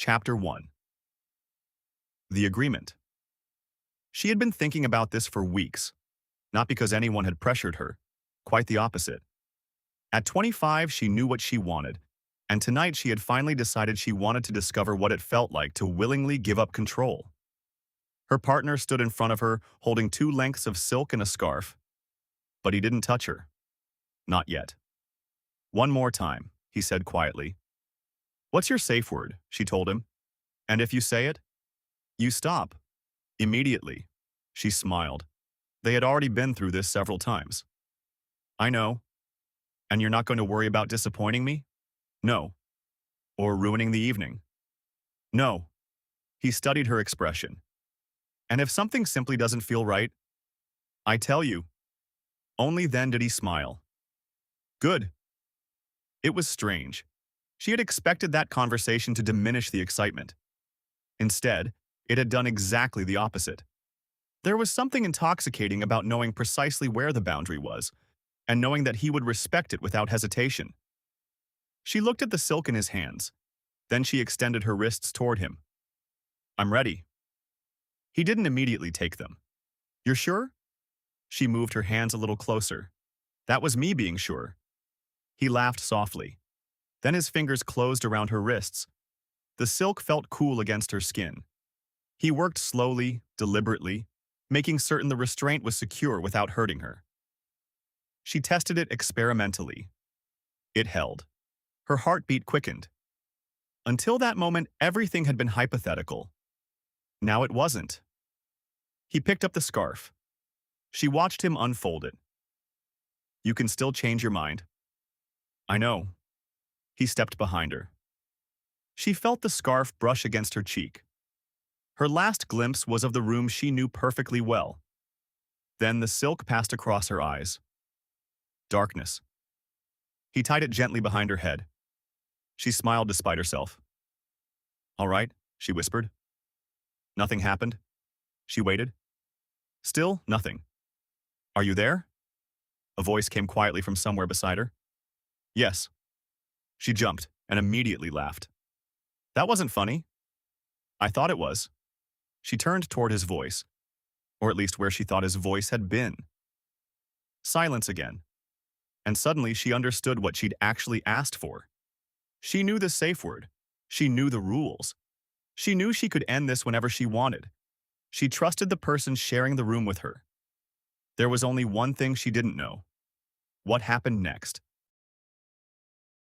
Chapter 1. The Agreement. She had been thinking about this for weeks, not because anyone had pressured her. Quite the opposite. At 25, she knew what she wanted, and tonight she had finally decided she wanted to discover what it felt like to willingly give up control. Her partner stood in front of her, holding two lengths of silk and a scarf. But he didn't touch her. Not yet. "One more time," he said quietly. "What's your safe word?" she told him. "And if you say it, you stop." Immediately. She smiled. They had already been through this several times. "I know. And you're not going to worry about disappointing me?" "No." "Or ruining the evening?" "No." He studied her expression. "And if something simply doesn't feel right?" "I tell you." Only then did he smile. "Good." It was strange. She had expected that conversation to diminish the excitement. Instead, it had done exactly the opposite. There was something intoxicating about knowing precisely where the boundary was, and knowing that he would respect it without hesitation. She looked at the silk in his hands. Then she extended her wrists toward him. "I'm ready." He didn't immediately take them. "You're sure?" She moved her hands a little closer. "That was me being sure." He laughed softly. Then his fingers closed around her wrists. The silk felt cool against her skin. He worked slowly, deliberately, making certain the restraint was secure without hurting her. She tested it experimentally. It held. Her heartbeat quickened. Until that moment, everything had been hypothetical. Now it wasn't. He picked up the scarf. She watched him unfold it. "You can still change your mind." "I know." He stepped behind her. She felt the scarf brush against her cheek. Her last glimpse was of the room she knew perfectly well. Then the silk passed across her eyes. Darkness. He tied it gently behind her head. She smiled despite herself. "All right," she whispered. Nothing happened. She waited. Still nothing. "Are you there?" A voice came quietly from somewhere beside her. "Yes." She jumped and immediately laughed. "That wasn't funny." "I thought it was." She turned toward his voice, or at least where she thought his voice had been. Silence again. And suddenly she understood what she'd actually asked for. She knew the safe word. She knew the rules. She knew she could end this whenever she wanted. She trusted the person sharing the room with her. There was only one thing she didn't know. What happened next?